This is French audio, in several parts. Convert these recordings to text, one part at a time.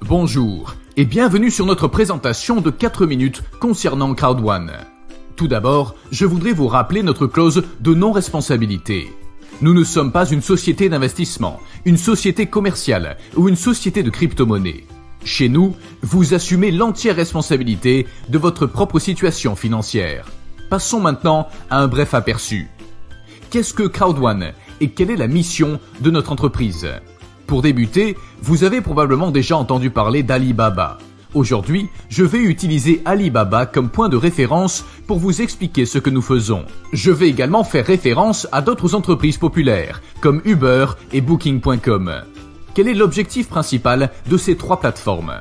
Bonjour et bienvenue sur notre présentation de 4 minutes concernant Crowd1. Tout d'abord, je voudrais vous rappeler notre clause de non-responsabilité. Nous ne sommes pas une société d'investissement, une société commerciale ou une société de crypto-monnaie. Chez nous, vous assumez l'entière responsabilité de votre propre situation financière. Passons maintenant à un bref aperçu. Qu'est-ce que Crowd1 et quelle est la mission de notre entreprise ? Pour débuter, vous avez probablement déjà entendu parler d'Alibaba. Aujourd'hui, je vais utiliser Alibaba comme point de référence pour vous expliquer ce que nous faisons. Je vais également faire référence à d'autres entreprises populaires, comme Uber et Booking.com. Quel est l'objectif principal de ces trois plateformes ?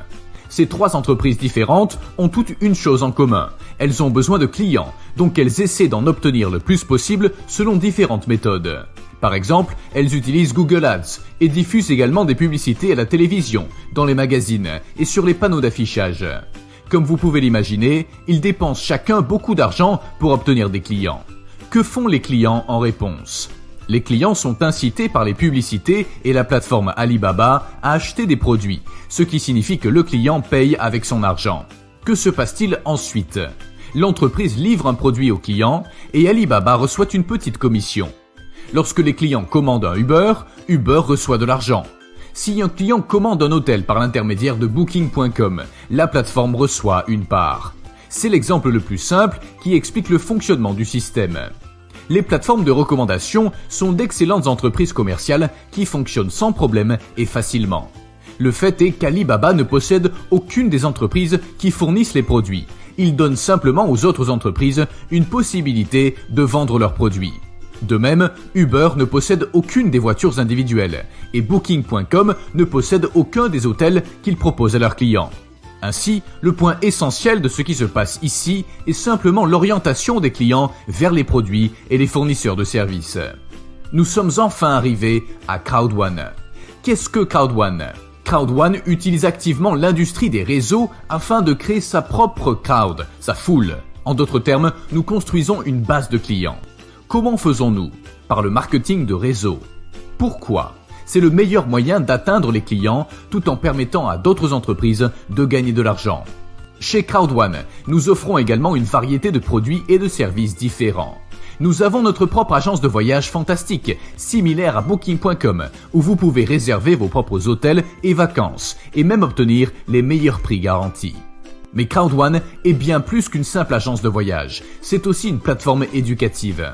Ces trois entreprises différentes ont toutes une chose en commun. Elles ont besoin de clients, donc elles essaient d'en obtenir le plus possible selon différentes méthodes. Par exemple, elles utilisent Google Ads et diffusent également des publicités à la télévision, dans les magazines et sur les panneaux d'affichage. Comme vous pouvez l'imaginer, ils dépensent chacun beaucoup d'argent pour obtenir des clients. Que font les clients en réponse ? Les clients sont incités par les publicités et la plateforme Alibaba à acheter des produits, ce qui signifie que le client paye avec son argent. Que se passe-t-il ensuite ? L'entreprise livre un produit au client et Alibaba reçoit une petite commission. Lorsque les clients commandent un Uber, Uber reçoit de l'argent. Si un client commande un hôtel par l'intermédiaire de Booking.com, la plateforme reçoit une part. C'est l'exemple le plus simple qui explique le fonctionnement du système. Les plateformes de recommandation sont d'excellentes entreprises commerciales qui fonctionnent sans problème et facilement. Le fait est qu'Alibaba ne possède aucune des entreprises qui fournissent les produits. Il donne simplement aux autres entreprises une possibilité de vendre leurs produits. De même, Uber ne possède aucune des voitures individuelles et Booking.com ne possède aucun des hôtels qu'ils proposent à leurs clients. Ainsi, le point essentiel de ce qui se passe ici est simplement l'orientation des clients vers les produits et les fournisseurs de services. Nous sommes enfin arrivés à Crowd1. Qu'est-ce que Crowd1 ? Crowd1 utilise activement l'industrie des réseaux afin de créer sa propre crowd, sa foule. En d'autres termes, nous construisons une base de clients. Comment faisons-nous ? Par le marketing de réseau. Pourquoi ? C'est le meilleur moyen d'atteindre les clients tout en permettant à d'autres entreprises de gagner de l'argent. Chez Crowd1, nous offrons également une variété de produits et de services différents. Nous avons notre propre agence de voyage fantastique, similaire à Booking.com, où vous pouvez réserver vos propres hôtels et vacances, et même obtenir les meilleurs prix garantis. Mais Crowd1 est bien plus qu'une simple agence de voyage, c'est aussi une plateforme éducative.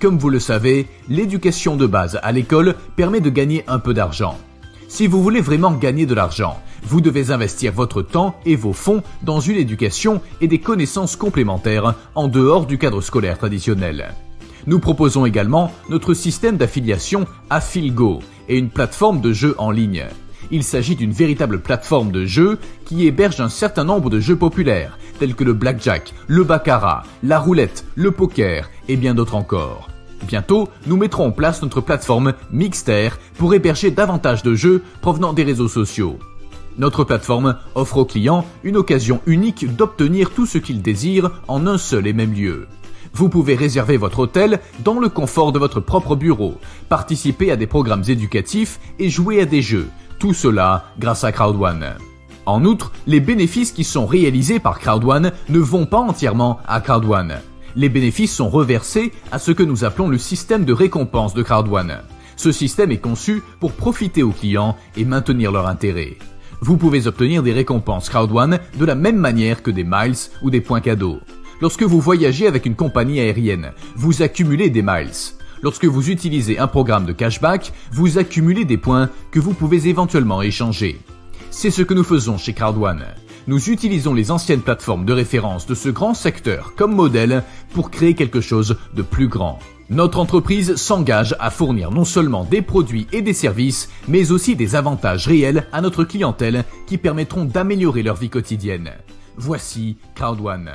Comme vous le savez, l'éducation de base à l'école permet de gagner un peu d'argent. Si vous voulez vraiment gagner de l'argent, vous devez investir votre temps et vos fonds dans une éducation et des connaissances complémentaires en dehors du cadre scolaire traditionnel. Nous proposons également notre système d'affiliation AffilGo et une plateforme de jeux en ligne. Il s'agit d'une véritable plateforme de jeux qui héberge un certain nombre de jeux populaires, tels que le blackjack, le baccarat, la roulette, le poker et bien d'autres encore. Bientôt, nous mettrons en place notre plateforme Mixter pour héberger davantage de jeux provenant des réseaux sociaux. Notre plateforme offre aux clients une occasion unique d'obtenir tout ce qu'ils désirent en un seul et même lieu. Vous pouvez réserver votre hôtel dans le confort de votre propre bureau, participer à des programmes éducatifs et jouer à des jeux. Tout cela grâce à Crowd1. En outre, les bénéfices qui sont réalisés par Crowd1 ne vont pas entièrement à Crowd1. Les bénéfices sont reversés à ce que nous appelons le système de récompense de Crowd1. Ce système est conçu pour profiter aux clients et maintenir leur intérêt. Vous pouvez obtenir des récompenses Crowd1 de la même manière que des miles ou des points cadeaux. Lorsque vous voyagez avec une compagnie aérienne, vous accumulez des miles. Lorsque vous utilisez un programme de cashback, vous accumulez des points que vous pouvez éventuellement échanger. C'est ce que nous faisons chez Crowd1. Nous utilisons les anciennes plateformes de référence de ce grand secteur comme modèle pour créer quelque chose de plus grand. Notre entreprise s'engage à fournir non seulement des produits et des services, mais aussi des avantages réels à notre clientèle qui permettront d'améliorer leur vie quotidienne. Voici Crowd1.